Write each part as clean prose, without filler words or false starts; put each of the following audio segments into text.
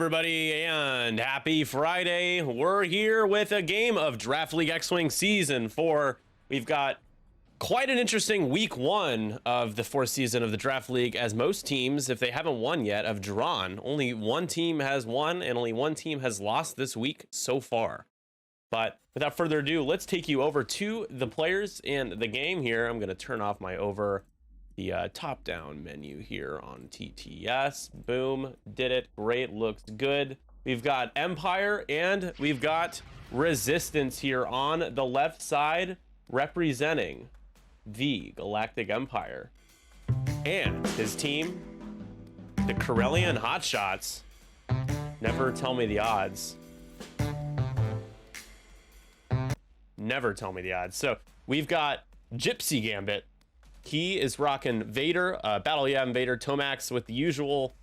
everybody, and happy Friday. We're here with a game of Draft League X-Wing Season 4. We've got quite an interesting week 1 of the 4th season of the Draft League, as most teams, if they haven't won yet, have drawn. Only one team has won, and only one team has lost this week so far. But without further ado, let's take you over to the players and the game here. I'm going to turn off my the top-down menu here on TTS. Boom, did it. Great, looks good. We've got Empire and we've got Resistance here on the left side, representing the Galactic Empire. And his team, the Corellian Hotshots. Never tell me the odds. Never tell me the odds. So we've got GypsyGambit. He is rocking Vader, Battle Yavin Vader, Tomax with the usual,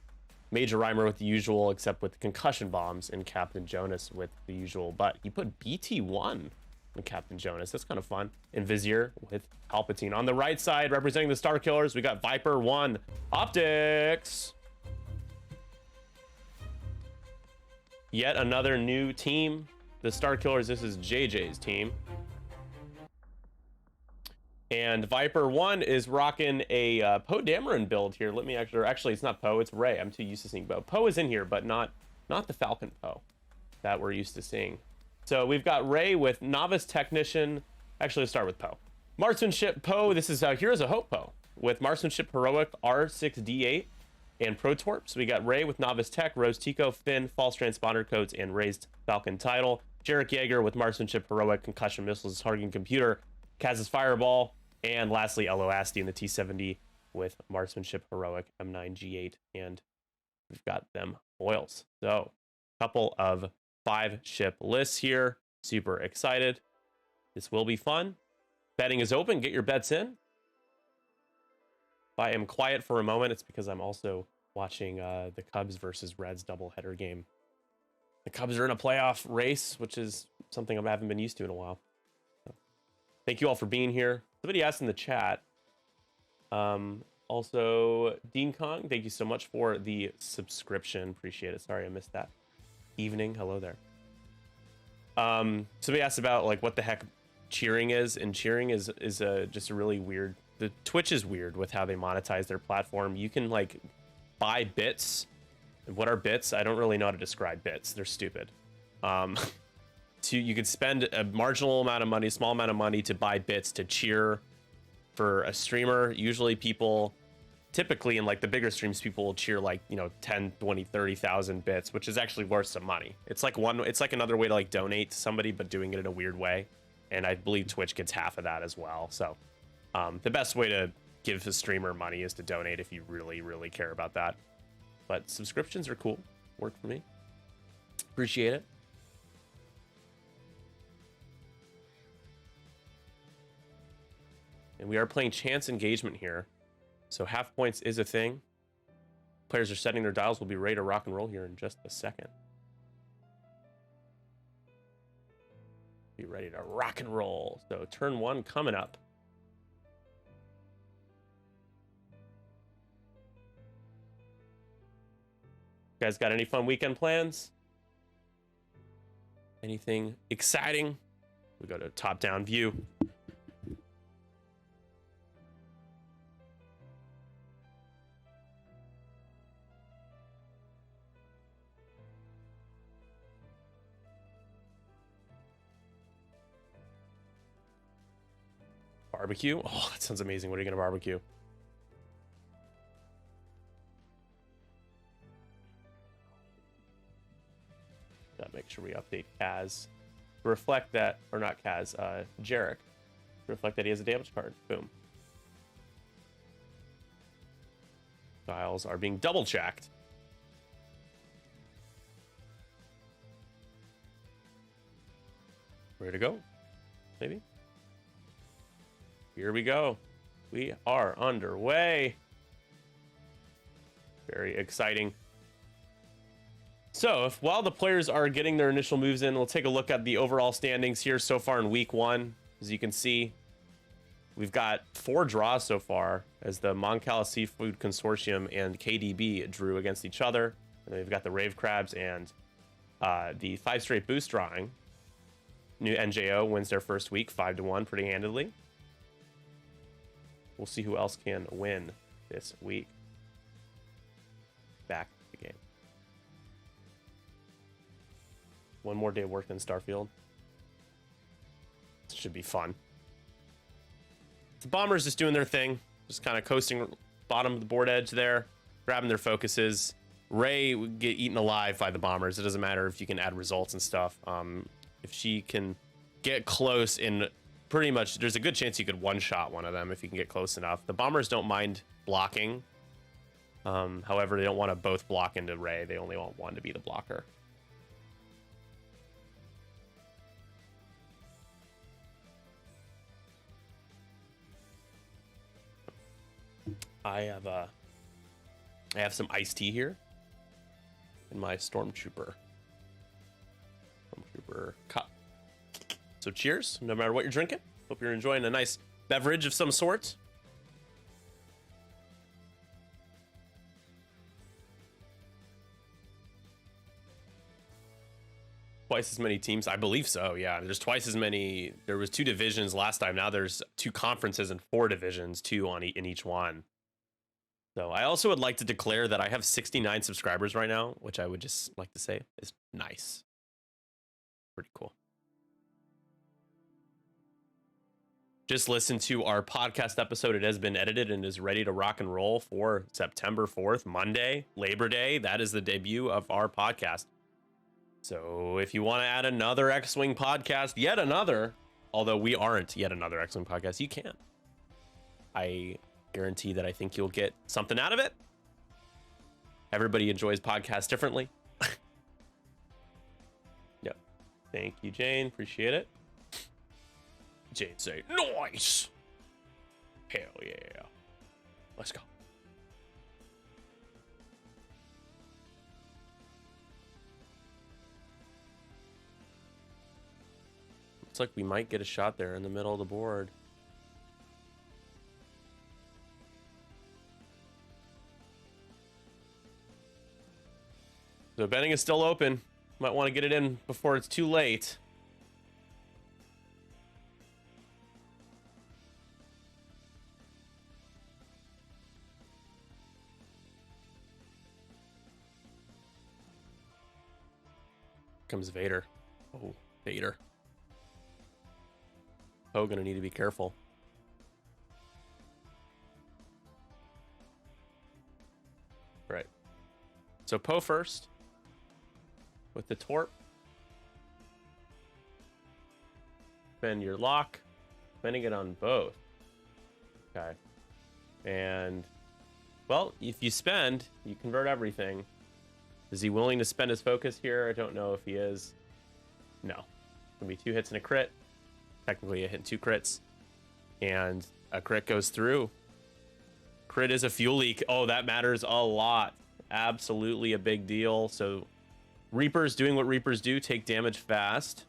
Major Rhymer with the usual, except with concussion bombs, and Captain Jonas with the usual. But he put BT1 in Captain Jonas. That's kind of fun. And Vizier with Palpatine. On the right side, representing the Starkillers, we got Viper1Optics. Yet another new team. The Starkillers, this is JJ's team. And Viper1 is rocking a Poe Dameron build here. Let me actually, it's not Poe, it's Rey. I'm too used to seeing Poe. Poe is in here, but not the Falcon Poe that we're used to seeing. So we've got Rey with Novice Technician. Actually, let's start with Poe. Marksmanship Poe, this is Heroes of Hope Poe with Marksmanship Heroic R6D8 and Protorps. We got Rey with Novice Tech, Rose Tico, Finn, False Transponder Codes, and Raised Falcon Title. Jarek Yeager with Marksmanship Heroic, Concussion Missiles, Targeting Computer, Kaz's Fireball. And lastly, Elo Asti in the T70 with Marksmanship Heroic, M9G8, and we've got them foils. So, a couple of 5-ship lists here. Super excited. This will be fun. Betting is open. Get your bets in. If I am quiet for a moment, it's because I'm also watching the Cubs versus Reds doubleheader game. The Cubs are in a playoff race, which is something I haven't been used to in a while. So, thank you all for being here. Somebody asked in the chat. Also, Dean Kong, thank you so much for the subscription. Appreciate it. Sorry I missed that. Evening, hello there. Somebody asked about like what the heck cheering is, and cheering is just a really weird. The Twitch is weird with how they monetize their platform. You can like buy bits. And what are bits? I don't really know how to describe bits. They're stupid. You could spend a marginal amount of money, small amount of money to buy bits to cheer for a streamer. Usually people, typically in like the bigger streams, people will cheer like, 10, 20, 30,000 bits, which is actually worth some money. It's like another way to like donate to somebody, but doing it in a weird way. And I believe Twitch gets half of that as well. So the best way to give a streamer money is to donate if you really, really care about that. But subscriptions are cool. Work for me. Appreciate it. And we are playing chance engagement here. So half points is a thing. Players are setting their dials. We'll be ready to rock and roll here in just a second. Be ready to rock and roll. So turn 1 coming up. You guys got any fun weekend plans? Anything exciting? We go to top-down view. Barbecue? Oh, that sounds amazing. What are you going to barbecue? Gotta make sure we update Kaz to reflect that, or not Kaz, Jarek, to reflect that he has a damage card. Boom. Dials are being double checked. Ready to go? Maybe? Here we go. We are underway. Very exciting. So, while the players are getting their initial moves in, we'll take a look at the overall standings here so far in week 1. As you can see, we've got 4 draws so far, as the Mon Cala Seafood Consortium and KDB drew against each other. And then we've got the Rave Crabs and the 5 straight boost drawing. New NJO wins their first week 5-1 pretty handedly. We'll see who else can win this week. Back to the game. One more day of work in Starfield. This should be fun. The Bombers just doing their thing. Just kind of coasting bottom of the board edge there. Grabbing their focuses. Ray would get eaten alive by the Bombers. It doesn't matter if you can add results and stuff. If she can get close in pretty much, there's a good chance you could one-shot one of them if you can get close enough. The Bombers don't mind blocking. However, they don't want to both block into Ray. They only want one to be the blocker. I have some iced tea here in my Stormtrooper cup. So cheers, no matter what you're drinking. Hope you're enjoying a nice beverage of some sort. Twice as many teams, I believe so. Yeah, there's twice as many. There was 2 divisions last time. Now there's 2 conferences and 4 divisions, 2 in each one. So I also would like to declare that I have 69 subscribers right now, which I would just like to say is nice. Pretty cool. Just listen to our podcast episode. It has been edited and is ready to rock and roll for September 4th, Monday, Labor Day. That is the debut of our podcast. So if you want to add another X-Wing podcast, yet another, although we aren't yet another X-Wing podcast, you can. I guarantee that I think you'll get something out of it. Everybody enjoys podcasts differently. Yep. Thank you, Jane. Appreciate it. Jane say, nice. Hell yeah. Let's go. Looks like we might get a shot there in the middle of the board. So betting is still open. Might want to get it in before it's too late. Comes Vader. Oh, Vader. Poe gonna need to be careful. Right. So Poe first. With the Torp. Spend your lock. Spending it on both. Okay. And, well, if you spend, you convert everything. Is he willing to spend his focus here? I don't know if he is. No. It's gonna be 2 hits and a crit. Technically a hit and 2 crits. And a crit goes through. Crit is a fuel leak. Oh, that matters a lot. Absolutely a big deal. So Reapers doing what Reapers do, take damage fast.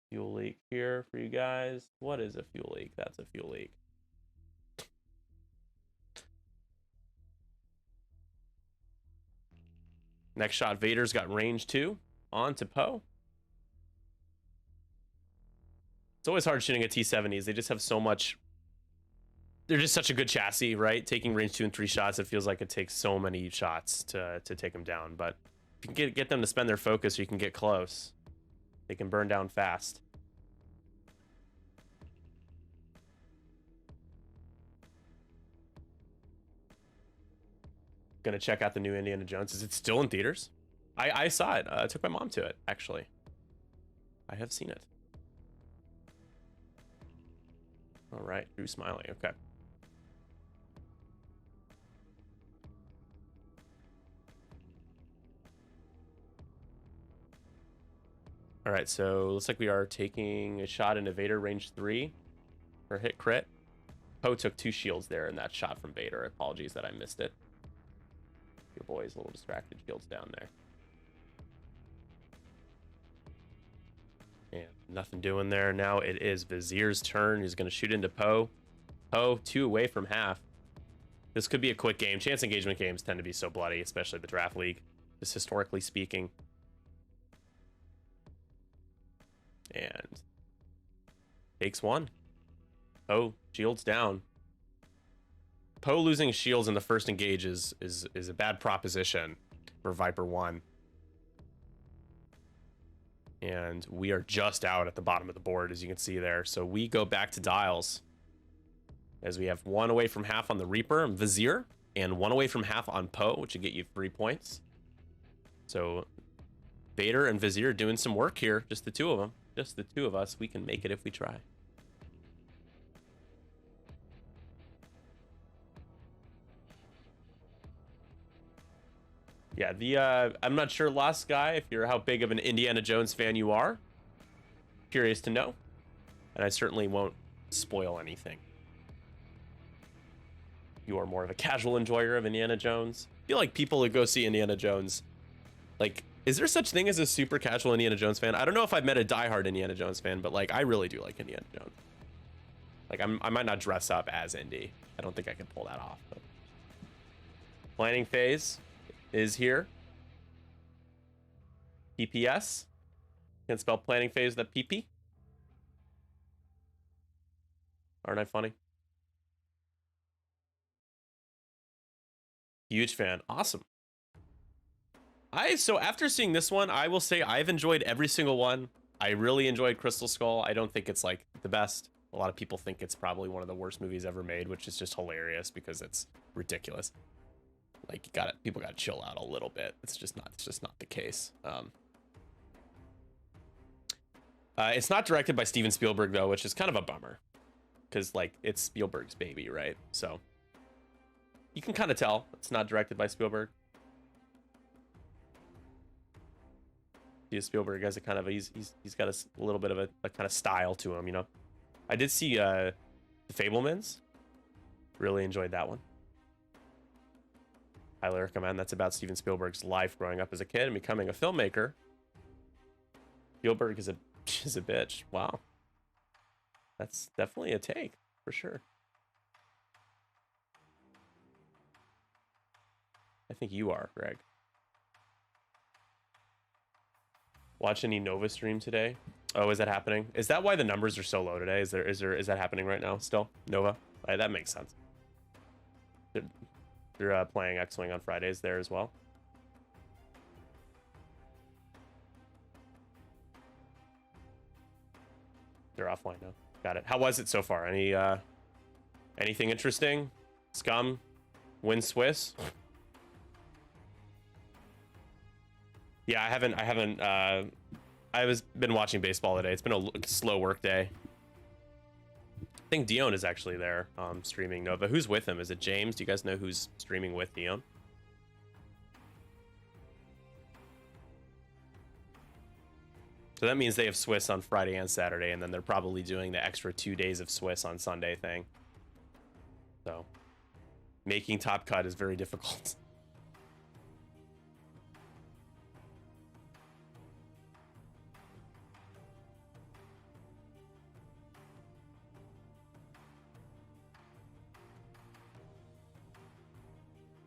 Fuel leak here for you guys. What is a fuel leak? That's a fuel leak. Next shot, Vader's got range 2 on to Poe. It's always hard shooting at T-70s. They just have so much. They're just such a good chassis, right? Taking range 2 and 3 shots, it feels like it takes so many shots to take them down. But if you can get them to spend their focus so you can get close, they can burn down fast. Gonna check out the new Indiana Jones. Is it still in theaters? I saw it. I took my mom to it, actually. I have seen it. All right, Drew Smiley. Okay. All right, so looks like we are taking a shot into Vader range 3 for hit crit. Poe took 2 shields there in that shot from Vader. Apologies that I missed it. Your boy's a little distracted. Shields down there. And nothing doing there. Now it is Vizier's turn. He's going to shoot into Poe. Oh, 2 away from half. This could be a quick game. Chance engagement games tend to be so bloody, especially the draft league, just historically speaking. And takes 1. Oh, shields down. Poe losing shields in the first engage is a bad proposition for Viper1. And we are just out at the bottom of the board, as you can see there. So we go back to dials, as we have 1 away from half on the Reaper and Vizier, and 1 away from half on Poe, which would get you 3 points. So Vader and Vizier doing some work here, just the 2 of them. Just the 2 of us. We can make it if we try. Yeah, the I'm not sure, Lost Guy, if you're how big of an Indiana Jones fan you are. Curious to know. And I certainly won't spoil anything. You are more of a casual enjoyer of Indiana Jones. I feel like people who go see Indiana Jones, like, is there such thing as a super casual Indiana Jones fan? I don't know if I've met a diehard Indiana Jones fan, but like, I really do like Indiana Jones. Like, I might not dress up as Indy. I don't think I can pull that off. But planning phase is here. PPS. Can't spell planning phase with a PP. Aren't I funny? Huge fan. Awesome. So after seeing this one, I will say I've enjoyed every single one. I really enjoyed Crystal Skull. I don't think it's like the best. A lot of people think it's probably one of the worst movies ever made, which is just hilarious because it's ridiculous. Like, people gotta chill out a little bit. It's just not the case. It's not directed by Steven Spielberg though, which is kind of a bummer, because like it's Spielberg's baby, right? So you can kind of tell it's not directed by Spielberg. Spielberg has a kind of he's got a little bit of a kind of style to him, you know. I did see The Fablemans. Really enjoyed that one. Highly recommend. That's about Steven Spielberg's life growing up as a kid and becoming a filmmaker. Spielberg is a bitch. Wow. That's definitely a take, for sure. I think you are, Greg. Watch any Nova stream today? Oh, is that happening? Is that why the numbers are so low today? Is that happening right now still? Nova? That makes sense. They're playing X-Wing on Fridays there as well. They're offline now. Got it. How was it so far? Anything interesting? Scum? Win Swiss? Yeah, I been watching baseball today. It's been a slow work day. I think Dion is actually there, streaming Nova. Who's with him? Is it James? Do you guys know who's streaming with Dion? So that means they have Swiss on Friday and Saturday, and then they're probably doing the extra 2 days of Swiss on Sunday thing. So making top cut is very difficult.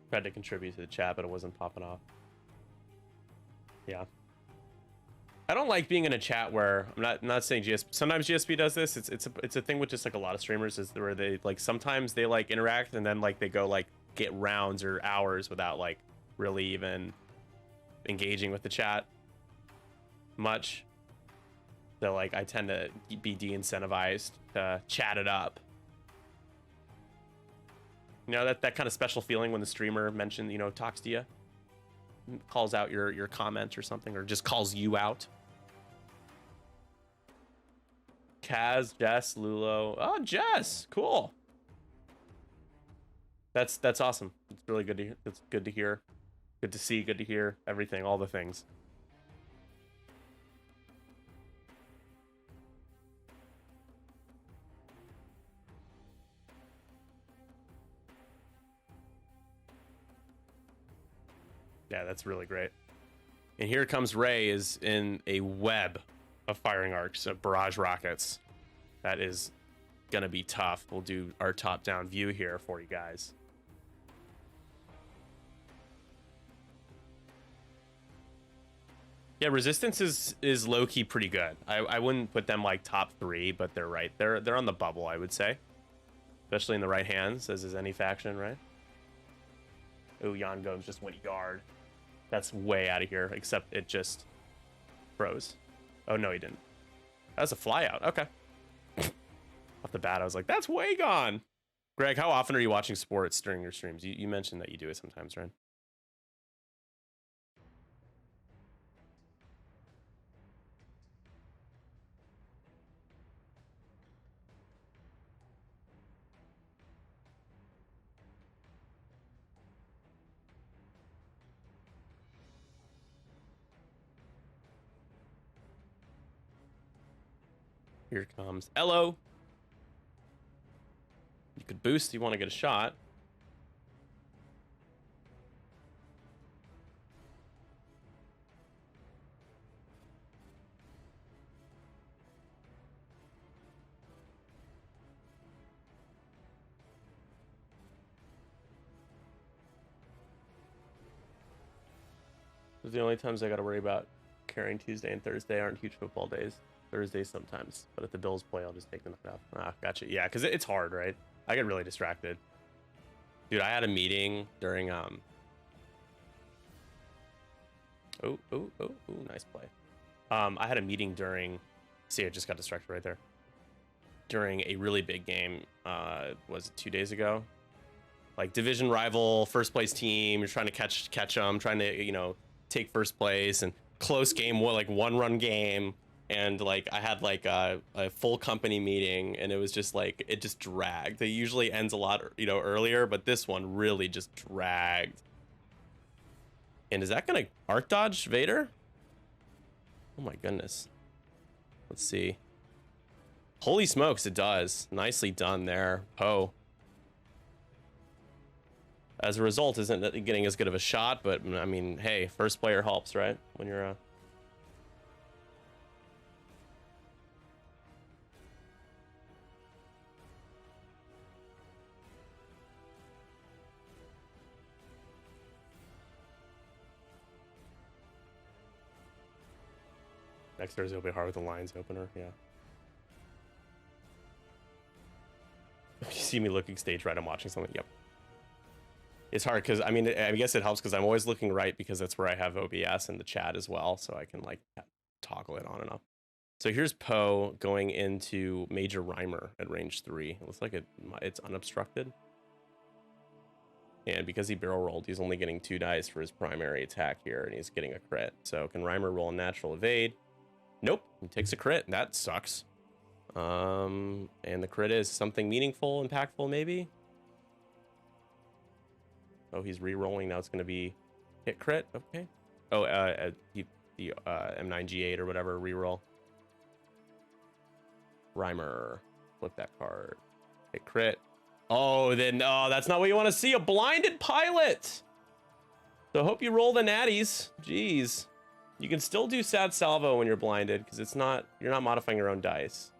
Tried to contribute to the chat, but it wasn't popping off. Yeah. I don't like being in a chat where I'm not saying GSP. Sometimes GSP does this. It's a thing with just like a lot of streamers, is where they like sometimes they like interact and then like they go like get rounds or hours without like really even engaging with the chat much. So like I tend to be de-incentivized to chat it up. You know, that kind of special feeling when the streamer mentions, you know, talks to you, calls out your comment or something, or just calls you out. Kaz, Jess, Lulo. Oh, Jess, cool. That's awesome. It's really good to hear. It's good to hear. Good to see. Good to hear. Everything, all the things. Yeah, that's really great. And here comes Ray, is in a web of firing arcs of barrage rockets. That is gonna be tough. We'll do our top-down view here for you guys. Yeah, resistance is low-key pretty good. I wouldn't put them like top 3, but they're right. They're on the bubble, I would say. Especially in the right hands, as is any faction, right? Oh, Jan Gomes just went yard. That's way out of here, except it just froze. Oh, no, he didn't. That's a fly out. Okay. Off the bat, I was like, that's way gone. Greg, how often are you watching sports during your streams? You mentioned that you do it sometimes, right? Here comes Elo. You could boost. You want to get a shot. Those are the only times I got to worry about carrying. Tuesday and Thursday aren't huge football days. Thursday sometimes, but if the Bills play, I'll just take the night off. Ah, gotcha. Yeah, because it's hard, right? I get really distracted. Dude, I had a meeting during oh, nice play. I had a meeting during, see, I just got distracted right there. During a really big game, was it 2 days ago? Like division rival, first place team, you're trying to catch them, trying to, you know, take first place, and close game, like 1-run game. And like I had like a full company meeting, and it was just like, it just dragged. It usually ends a lot, you know, earlier, but this one really just dragged. And is that gonna arc dodge Vader? Oh my goodness. Let's see. Holy smokes, it does. Nicely done there, Poe. As a result, isn't getting as good of a shot, but I mean, hey, first player helps, right? When you're next Thursday will be hard with the Lions opener, yeah. If you see me looking stage right, I'm watching something, yep. It's hard because, I mean, I guess it helps because I'm always looking right because that's where I have OBS in the chat as well, so I can like toggle it on and off. So here's Poe going into Major Rhymer at range 3. It looks like it's unobstructed. And because he barrel rolled, he's only getting 2 dice for his primary attack here, and he's getting a crit. So can Rhymer roll a natural evade? Nope, he takes a crit. That sucks. And the crit is something meaningful, impactful, maybe? Oh, he's re-rolling. Now it's going to be hit crit. Okay. Oh, the M9G8 or whatever, re-roll. Rhymer. Flip that card. Hit crit. Oh, then, oh, that's not what you want to see. A blinded pilot. So hope you roll the natties. Jeez. You can still do sad salvo when you're blinded because it's not, you're not modifying your own dice.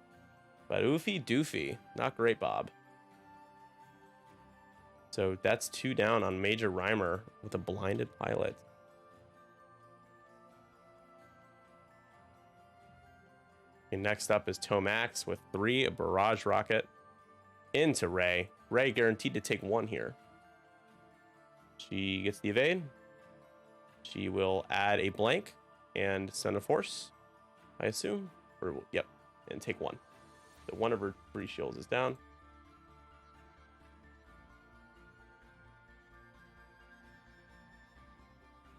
But oofy doofy. Not great, Bob. So that's 2 down on Major Rhymer with a blinded pilot. And next up is Tomax with 3, a barrage rocket into Ray. Ray guaranteed to take 1 here. She gets the evade. She will add a blank and send a force, I assume. Or, yep, and take 1. So 1 of her 3 shields is down.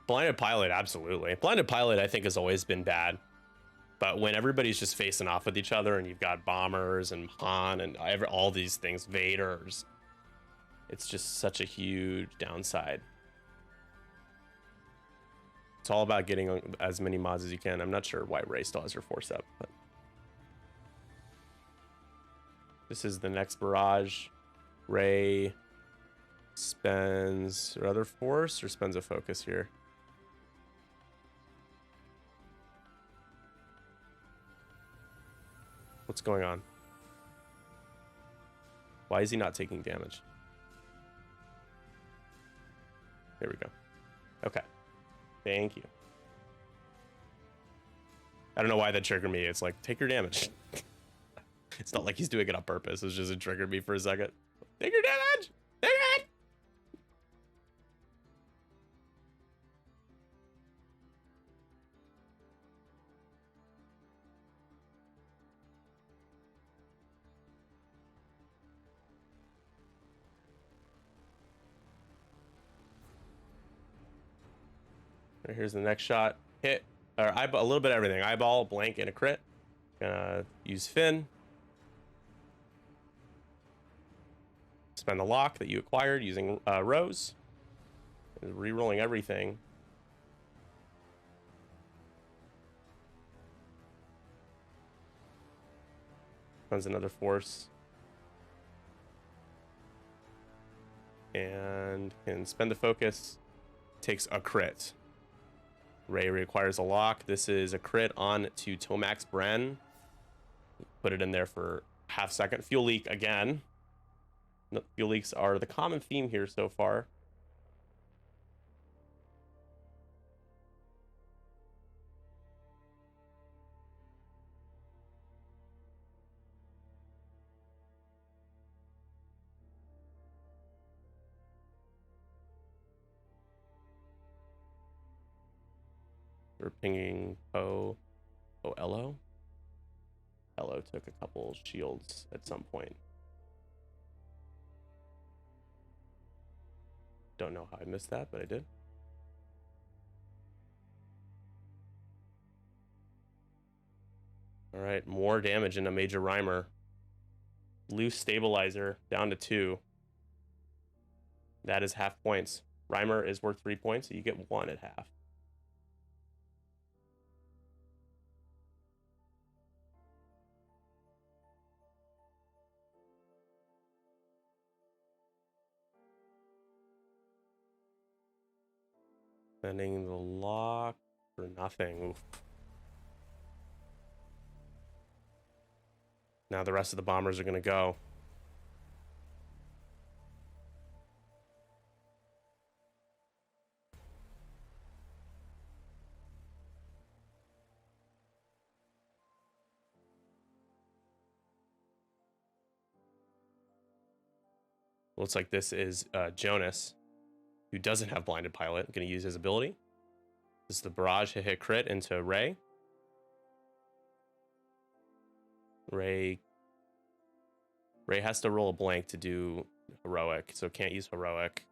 Blinded pilot, absolutely. Blinded pilot, I think, has always been bad. But when everybody's just facing off with each other and you've got bombers and Han and all these things, Vaders, it's just such a huge downside. It's all about getting as many mods as you can. I'm not sure why Ray still has her force up, but this is the next barrage. Ray spends another force or spends a focus here. What's going on? Why is he not taking damage? There we go. Okay. Thank you. I don't know why that triggered me. It's like, take your damage. It's not like he's doing it on purpose. It's just it triggered me for a second. Take your damage! Take it! Here's the next shot. Hit, or eyeball, a little bit of everything. Eyeball, blank, and a crit. Gonna use Finn. Spend the lock that you acquired using Rose. Rerolling everything. Runs another force. And can spend the focus. Takes a crit. Ray requires a lock. This is a crit on to Tomax Bren. Put it in there for half second. Fuel leak again. Fuel leaks are the common theme here so far. We're pinging Poe. Oh, Elo? Elo took a couple shields at some point. Don't know how I missed that, but I did. All right, more damage in a major rhymer. Loose stabilizer down to 2. That is half points. Rhymer is worth 3 points, so you get 1 at half. Spending the lock for nothing. Oof. Now the rest of the bombers are going to go. Looks like this is Jonas, who doesn't have blinded pilot. Going to use his ability. This is the barrage hit crit into Ray. Ray has to roll a blank to do heroic, so can't use heroic.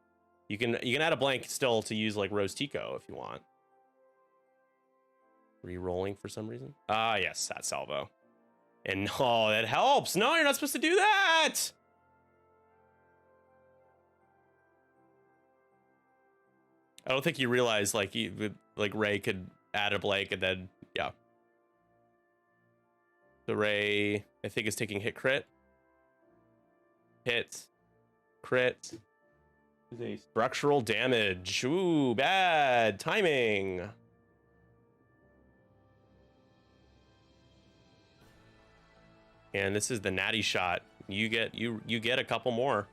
You can add a blank still to use like Rose Tico if you want. Re-rolling for some reason. Ah, yes, that salvo. And oh, that helps. No, you're not supposed to do that. I don't think you realize like Ray could add a blank and then yeah. The Ray I think is taking hit crit. Hit crit is a structural damage. Ooh, bad timing. And this is the natty shot. You get a couple more.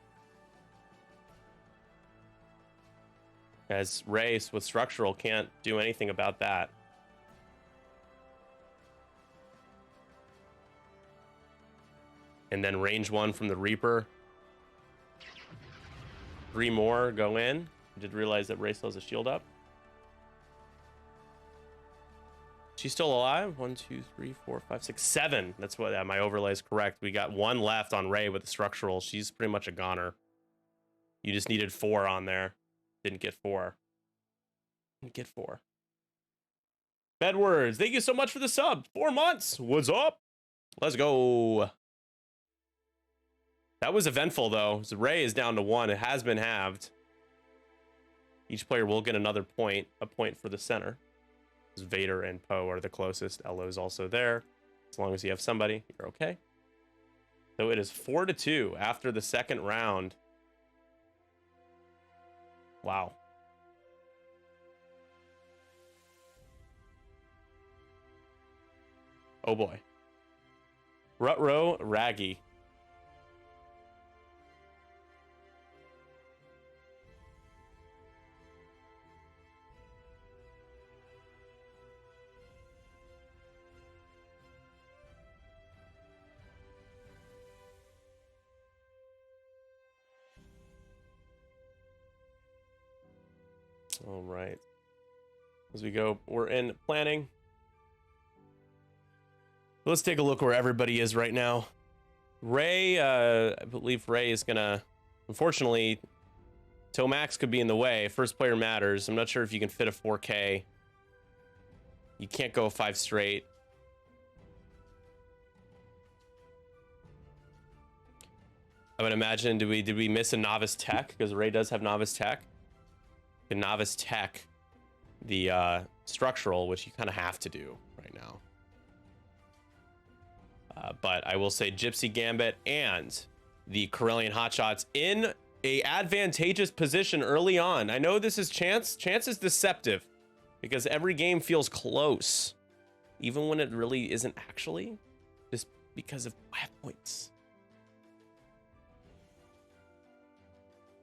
As Race with structural can't do anything about that. And then range 1 from the Reaper. 3 more go in. I did realize that Race still has a shield up. She's still alive. 1, 2, 3, 4, 5, 6, 7. That's what my overlay is correct. We got 1 left on Ray with the structural. She's pretty much a goner. You just needed 4 on there. Didn't get 4. Didn't get 4. Bedwards, thank you so much for the sub. 4 months. What's up? Let's go. That was eventful though. So Ray is down to 1. It has been halved. Each player will get another point. A point for the center. Vader and Poe are the closest. Elo is also there. As long as you have somebody, you're okay. So it is 4-2 after the second round. Wow. Oh boy. Rutro Raggy. All right. As we go, we're in planning. Let's take a look where everybody is right now. Ray, I believe Ray is gonna, unfortunately, Tomax could be in the way. First player matters. I'm not sure if you can fit a 4K. You can't go 5 straight. I would imagine, did we miss a novice tech? Because Ray does have novice tech. The novice tech, the structural, which you kind of have to do right now. But I will say GypsyGambit and the Corellian Hotshots in a advantageous position early on. I know this is chance. Chance is deceptive because every game feels close, even when it really isn't actually, just because of 5 points.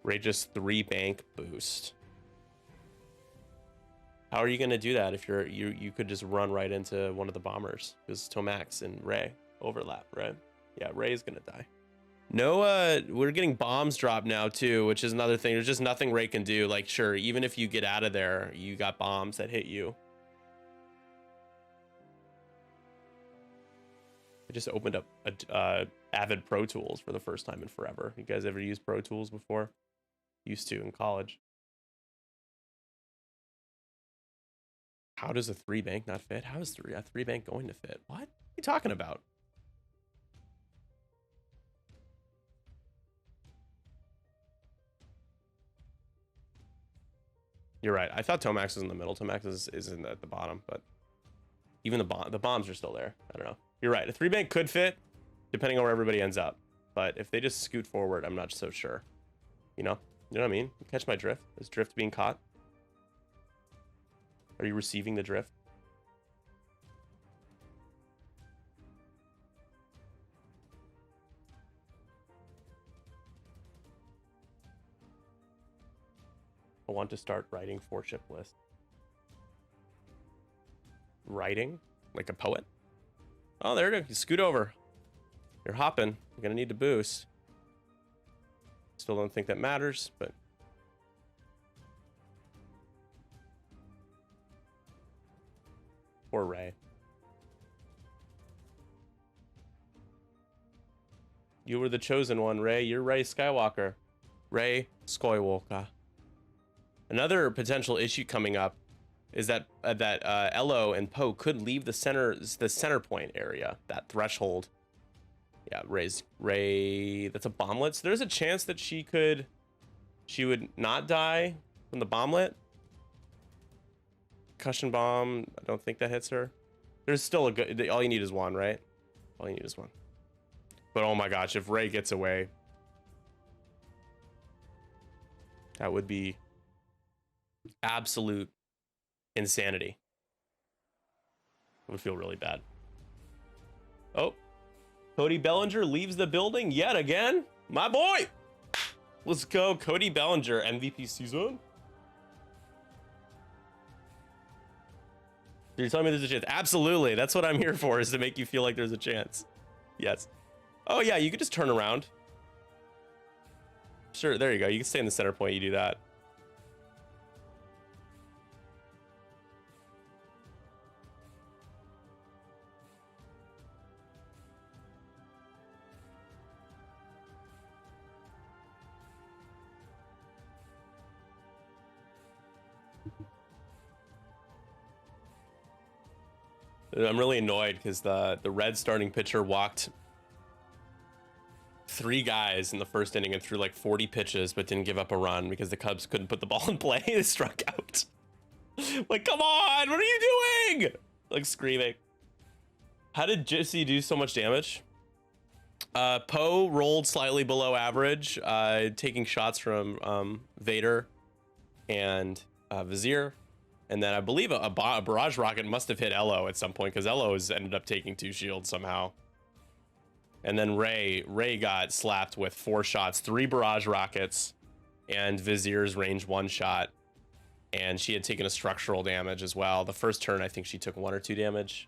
Ray just 3 bank boost. How are you gonna do that if you could just run right into one of the bombers? Because Tomax and Ray overlap, right? Yeah, Ray is gonna die. No, we're getting bombs dropped now too, which is another thing. There's just nothing Ray can do. Like, sure, even if you get out of there, you got bombs that hit you. I just opened up Avid Pro Tools for the first time in forever. You guys ever used Pro Tools before? Used to in college. How does a 3 bank not fit? How is a 3 bank going to fit? What are you talking about? You're right. I thought Tomax was in the middle. Tomax is in at the bottom, but even the bombs are still there. I don't know. You're right. A 3 bank could fit, depending on where everybody ends up. But if they just scoot forward, I'm not so sure. You know what I mean? You catch my drift? Is drift being caught? Are you receiving the drift? I want to start writing 4-ship lists. Writing? Like a poet? Oh, there it is. You scoot over. You're hopping. You're gonna need to boost. Still don't think that matters, but... Poor Ray. You were the chosen one, Ray. You're Ray Skywalker. Ray Skywalker. Another potential issue coming up is that Elo and Poe could leave the center point area, that threshold. Yeah, Ray. That's a bomblet. So there's a chance that she would not die from the bomblet. Concussion bomb. I don't think that hits her. There's still a good. All you need is one, right? All you need is one. But oh my gosh, if Ray gets away, that would be absolute insanity. It would feel really bad. Oh, Cody Bellinger leaves the building yet again. My boy. Let's go, Cody Bellinger, MVP season. You're telling me there's a chance? Absolutely. That's what I'm here for, is to make you feel like there's a chance. Yes. Oh yeah, you could just turn around. Sure, there you go. You can stay in the center point. You do that. I'm really annoyed because the red starting pitcher walked 3 guys in the first inning and threw like 40 pitches, but didn't give up a run because the Cubs couldn't put the ball in play. They struck out. Like, come on, what are you doing? Like screaming. How did Gypsy do so much damage? Poe rolled slightly below average, taking shots from Vader and Vizier. And then I believe a barrage rocket must have hit Elo at some point, because Elo has ended up taking 2 shields somehow. And then Ray got slapped with 4 shots, 3 barrage rockets, and Vizier's range 1 shot. And she had taken a structural damage as well. The first turn, I think she took 1 or 2 damage.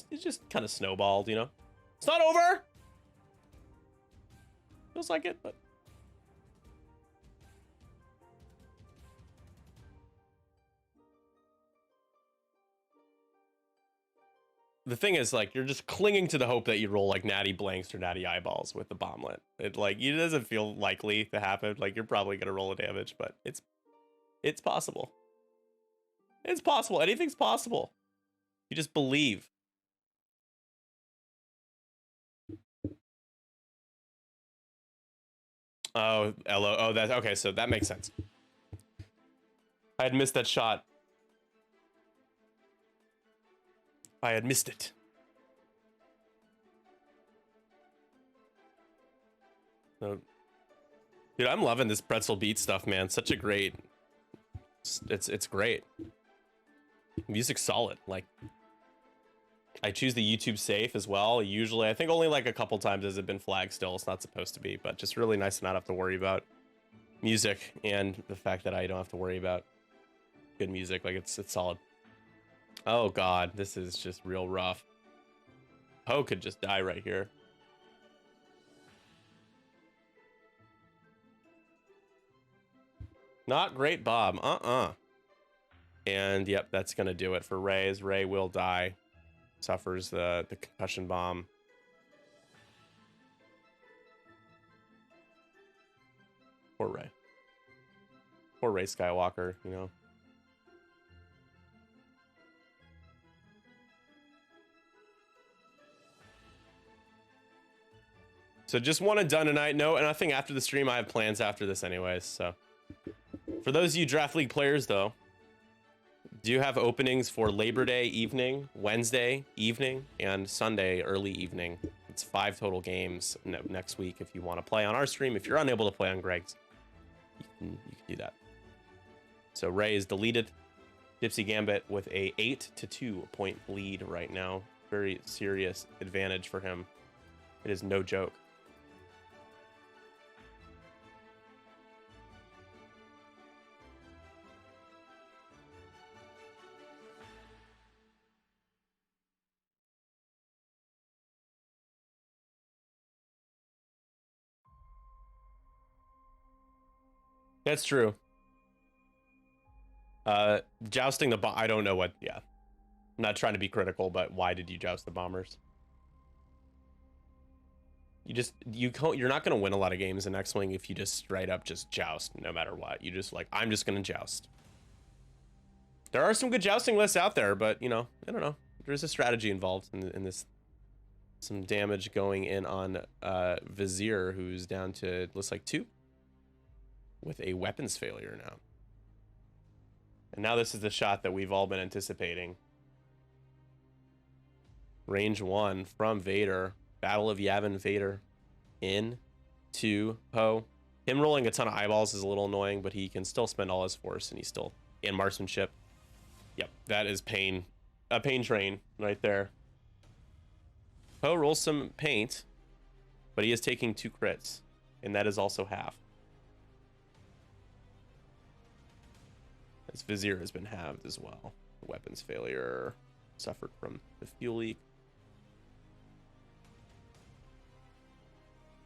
It just kind of snowballed, you know? It's not over! Feels like it, but... the thing is, like, you're just clinging to the hope that you roll like natty blanks or natty eyeballs with the bomblet. It like it doesn't feel likely to happen. Like, you're probably gonna roll a damage, but it's possible. It's possible. Anything's possible. You just believe. Oh, Elo. Oh, that okay. So that makes sense. I had missed that shot. I had missed it. So, dude, I'm loving this pretzel beat stuff, man. Such a great. It's great. Music's solid. Like, I choose the YouTube safe as well. Usually, I think only like a couple times has it been flagged still. It's not supposed to be, but just really nice to not have to worry about music and the fact that I don't have to worry about good music. Like, it's solid. Oh god, this is just real rough. Poe could just die right here. Not great, Bob. And yep, that's gonna do it for Ray. As Ray will die. Suffers the concussion bomb. Poor Ray. Poor Ray Skywalker, you know. So just one and done tonight. No, and I think after the stream, I have plans after this anyways. So for those of you Draft League players, though, do you have openings for Labor Day evening, Wednesday evening, and Sunday early evening? It's 5 total games next week if you want to play on our stream. If you're unable to play on Greg's, you can do that. So Ray is deleted. GypsyGambit with a 8-2 point lead right now. Very serious advantage for him. It is no joke. That's true. Jousting the I don't know what. Yeah, I'm not trying to be critical, but why did you joust the bombers? You're not gonna win a lot of games in X-Wing if you just straight up just joust no matter what. You just like, I'm just gonna joust. There are some good jousting lists out there, but you know, I don't know. There's a strategy involved in this. Some damage going in on Vizier, who's down to looks like 2 with a weapons failure now. And now this is the shot that we've all been anticipating. Range 1 from Vader. Battle of Yavin Vader in to Poe. Him rolling a ton of eyeballs is a little annoying, but he can still spend all his force, and he's still in marksmanship. Yep, that is pain. A pain train right there. Poe rolls some paint, but he is taking 2 crits, and that is also half. His Vizier has been halved as well. Weapons failure suffered from the fuel leak.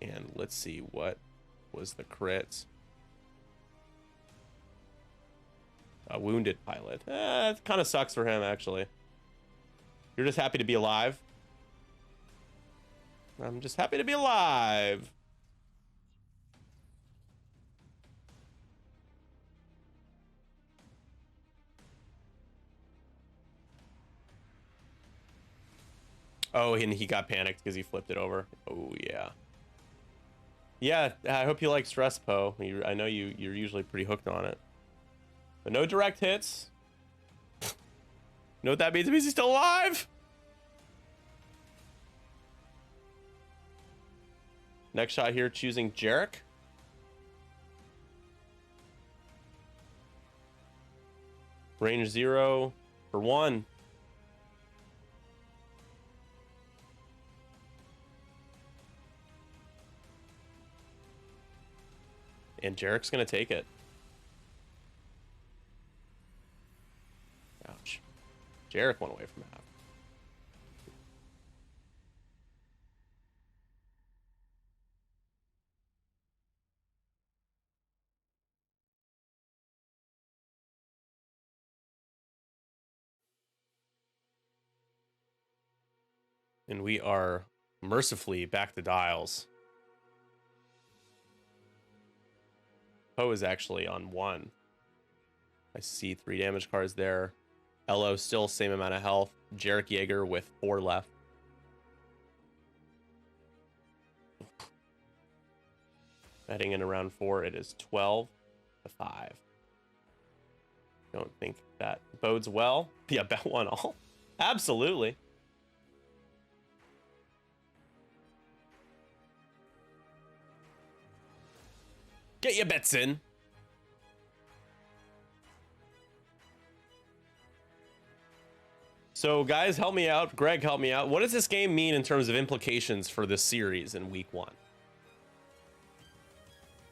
And let's see, what was the crit? A wounded pilot. It kind of sucks for him, actually. You're just happy to be alive? I'm just happy to be alive. Oh, and he got panicked because he flipped it over. Oh, yeah. Yeah, I hope you like stress, Poe. I know you're usually pretty hooked on it. But no direct hits. You know what that means? It means he's still alive. Next shot here, choosing Jarek. Range 0 for 1. And Jarek's gonna take it. Ouch. Jarek went away from half. And we are mercifully back to dials. Poe is actually on 1. I see 3 damage cards there. Elo still same amount of health. Jarek Yeager with 4 left. Heading in around 4, it is 12 to 5. Don't think that bodes well. Yeah, bet 1 all. Absolutely. Get your bets in. So guys, help me out. Greg, help me out. What does this game mean in terms of implications for this series in week 1?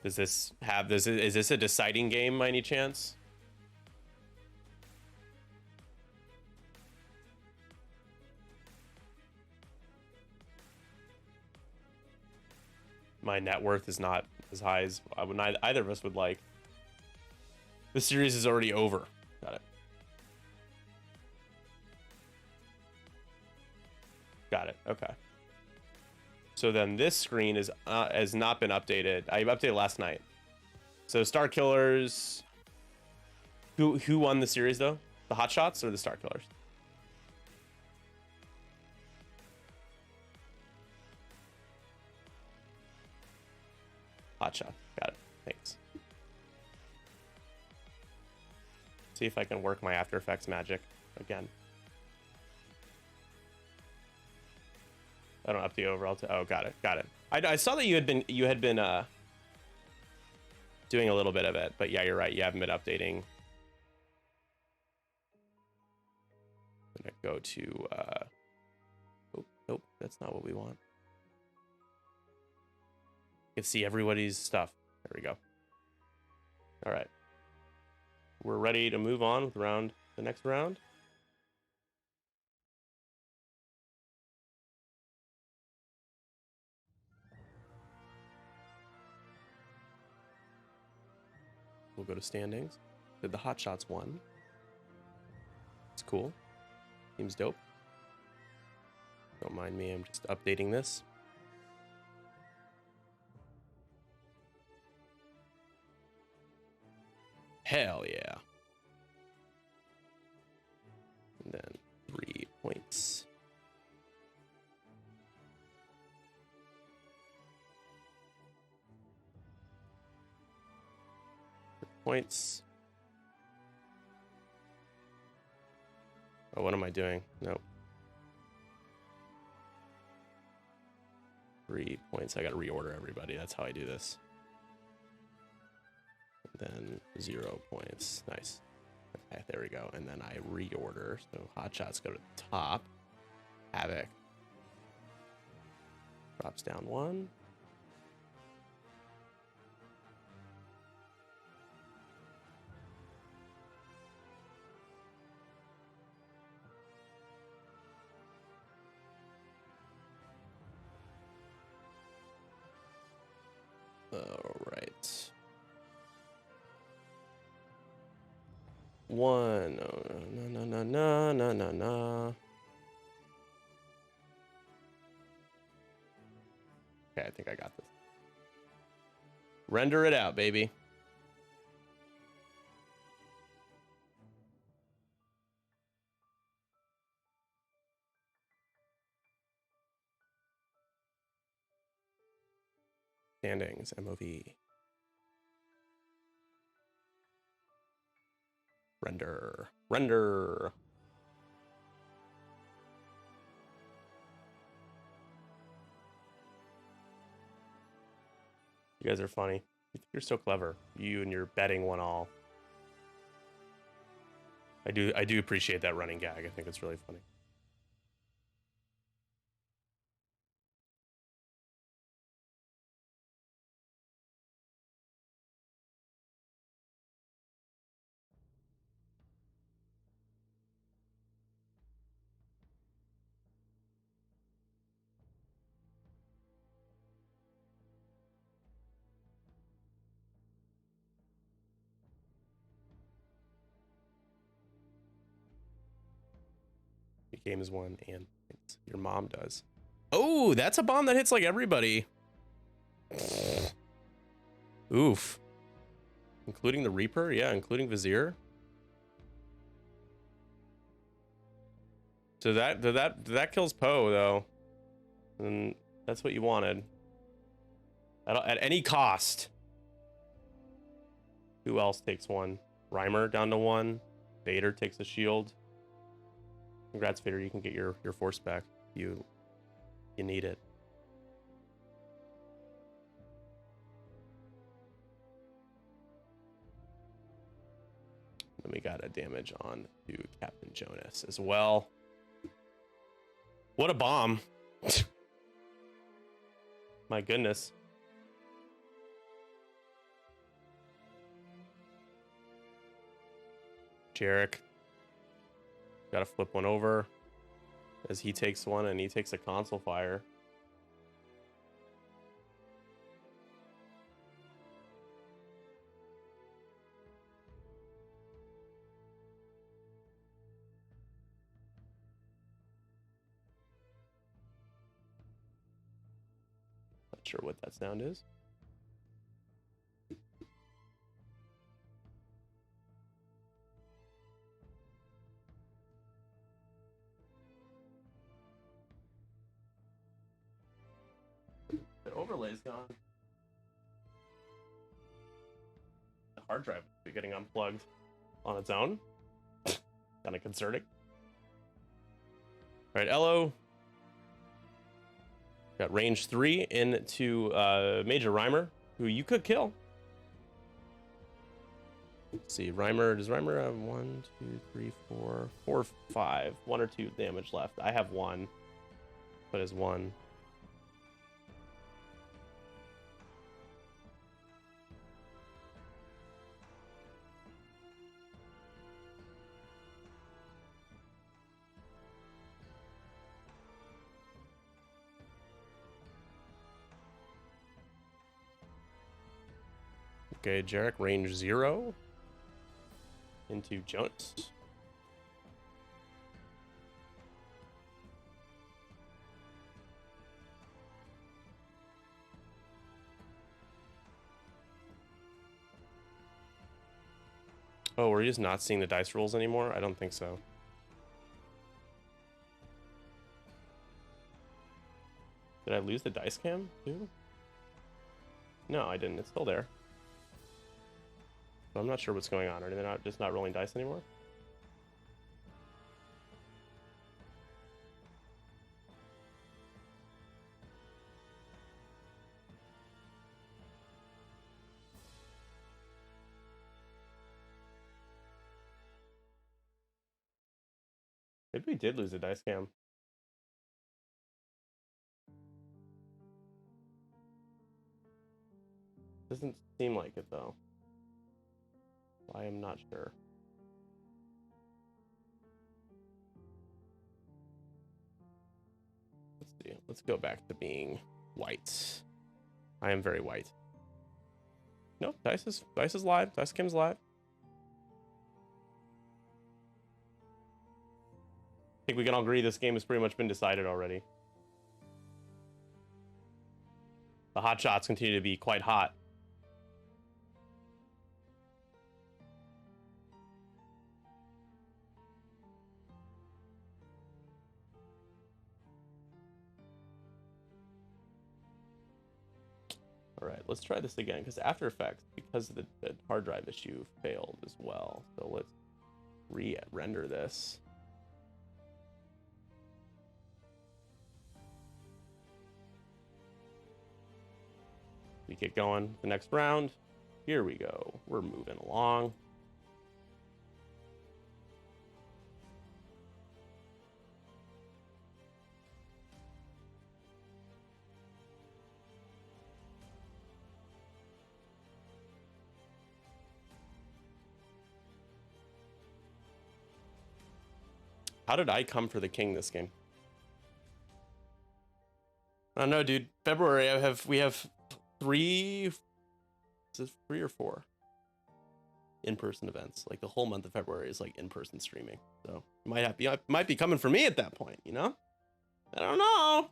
Does this have this? Is this a deciding game by any chance? My net worth is not as high as either of us would like. The series is already over. Got it. Got it. Okay. So then this screen is has not been updated. I updated last night. So Starkillers. Who won the series though? The Hotshots or the Starkillers? Hotshot. Got it. Thanks. See if I can work my After Effects magic again. I don't up the overall. Oh, got it. Got it. I saw that you had been doing a little bit of it, but yeah, you're right. You haven't been updating. I'm gonna go to. Oh, nope, that's not what we want. You can see everybody's stuff. There we go. All right. We're ready to move on with the next round. We'll go to standings. Did the Hotshots won? It's cool. Seems dope. Don't mind me, I'm just updating this. Hell yeah. And then 3 points. Points. Oh, what am I doing? Nope. 3 points. I gotta reorder everybody. That's how I do this. And then 0 points. Nice. Okay, there we go. And then I reorder. So Hotshots go to the top. Havoc drops down 1. All right. 1. No. Okay, I think I got this. Render it out, baby. Standings, MOV. Render. You guys are funny. You're so clever. You and your betting 1 all. I do appreciate that running gag. I think it's really funny. game is won and your mom does. Oh, that's a bomb that hits like everybody. Oof. Including the Reaper? Yeah, including Vizier. So that kills Poe though. And that's what you wanted. At any cost. Who else takes one? Reimer down to 1. Vader takes a shield. Congrats, Vader. You can get your force back. You need it. Then we got a damage on to Captain Jonas as well. What a bomb. My goodness. Jarek. Gotta flip one over as he takes one and he takes a console fire. Not sure what that sound is. The overlay's gone. The hard drive will be getting unplugged on its own. Kind of concerning. All right, Elo. Got range 3 into Major Reimer, who you could kill. Let's see, Reimer, does Reimer have 1, 2, 3, 4, 5, 1 or 2 damage left? I have 1, but is 1. Okay, Jarek, range 0 into Jonas. Oh, we're just not seeing the dice rolls anymore? I don't think so. Did I lose the dice cam too? No, I didn't. It's still there. I'm not sure what's going on. Are they not just not rolling dice anymore? Maybe we did lose the dice cam. Doesn't seem like it though. I am not sure. Let's see. Let's go back to being white. I am very white. Nope, dice is live. Dice cam's live. I think we can all agree this game has pretty much been decided already. The Hotshots continue to be quite hot. All right, let's try this again, because After Effects, because the hard drive issue failed as well. So let's re-render this. We get going the next round. Here we go. We're moving along. How did I come for the king this game? I don't know, dude. February, we have 3. Is it 3 or 4? in-person events. Like the whole month of February is like in-person streaming. So might be coming for me at that point, you know? I don't know.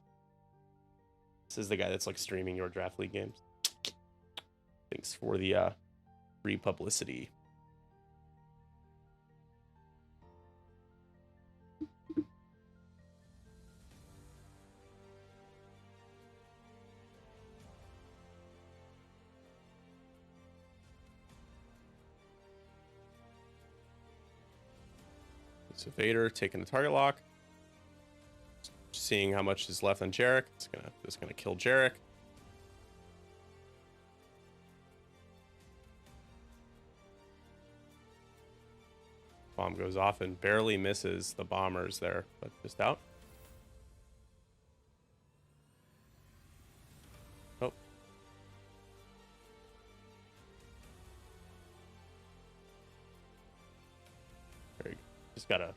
This is the guy that's like streaming your draft league games. Thanks for the free publicity. So Vader taking the target lock. Seeing how much is left on Jarek. It's gonna kill Jarek. Bomb goes off and barely misses the bombers there, but just out. Oh. There you go. Just gotta.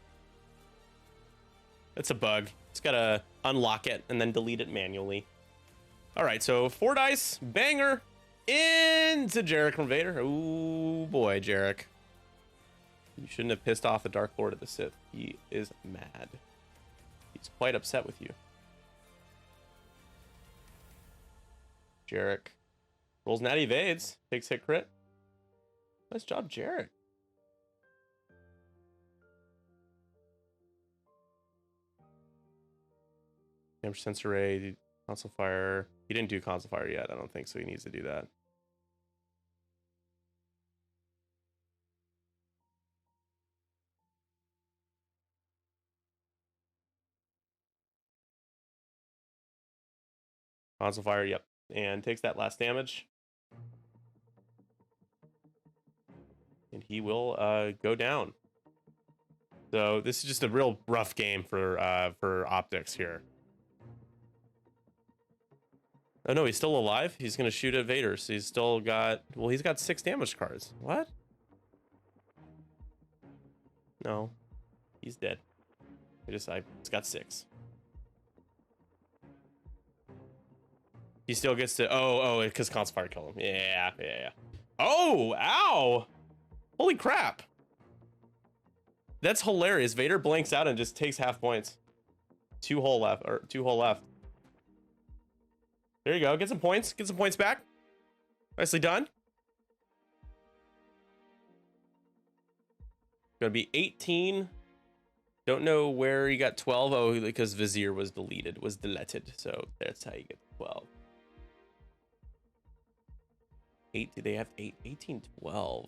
It's a bug. Just gotta unlock it and then delete it manually. All right, so 4 dice, banger into Jarek from Vader. Oh boy, Jarek. You shouldn't have pissed off the Dark Lord of the Sith. He is mad. He's quite upset with you. Jarek rolls natty evades, takes hit crit. Nice job, Jarek. Damage sensor array, console fire. He didn't do console fire yet, I don't think, so he needs to do that. Console fire, yep. And takes that last damage. And he will go down. So this is just a real rough game for Optics here. Oh no, he's still alive. He's gonna shoot at Vader. So he's still got, well, he's got 6 damage cards. What? No, he's dead. It's got 6. He still gets to, oh, because console fire killed him. Yeah. Oh, ow! Holy crap! That's hilarious. Vader blanks out and just takes half points. 2 whole left. There you go. Get some points. Get some points back. Nicely done. Gonna be 18. Don't know where you got 12. Oh, because Vizier was deleted. So that's how you get 12. 8. Do they have 8? 18, 12.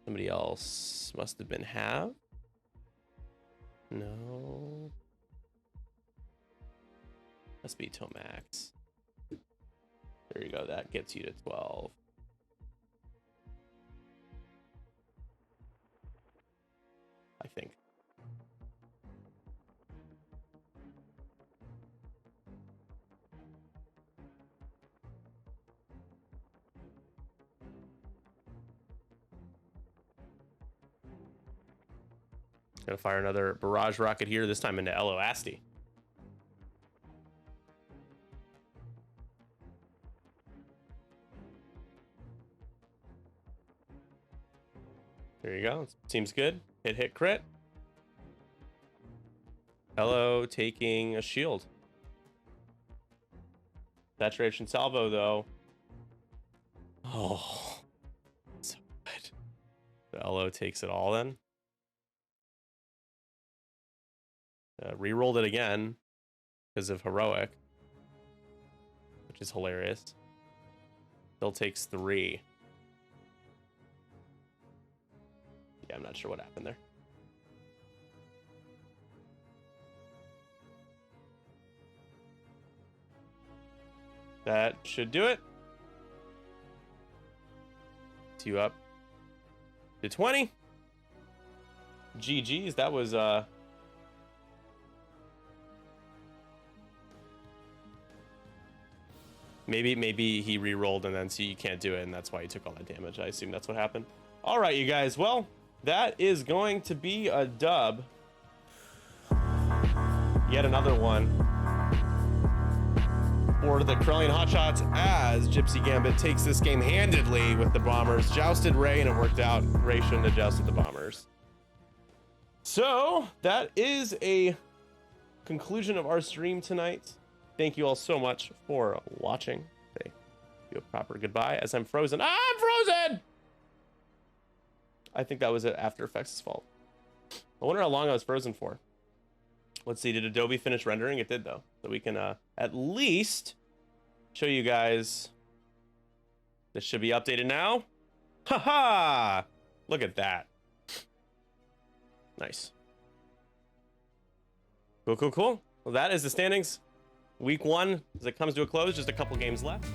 Somebody else must have been have. No. Must be Tomax. There you go. That gets you to 12. I think. Gonna fire another barrage rocket here, this time into Elo Asti. There you go. Seems good. Hit crit. Elo taking a shield. Saturation salvo though. Oh, so good. So Elo takes it all then. Rerolled it again because of heroic, which is hilarious. Still takes 3. Yeah, I'm not sure what happened there. That should do it. 2 up to 20. GG's. That was maybe he re-rolled and then so you can't do it, and that's why he took all that damage. I assume that's what happened. All right, you guys. Well, that is going to be a dub. Yet another one. for the Corellian Hotshots as GypsyGambit takes this game handedly with the Bombers. Jousted Ray, and it worked out. Ray shouldn't have jousted the Bombers. So that is a conclusion of our stream tonight. Thank you all so much for watching. Say you a proper goodbye as I'm frozen. Ah, I'm frozen! I think that was After Effects' fault. I wonder how long I was frozen for. Let's see, did Adobe finish rendering? It did, though. So we can at least show you guys. This should be updated now. Haha! Look at that. Nice. Cool, cool, cool. Well, that is the standings. Week 1, as it comes to a close, just a couple games left.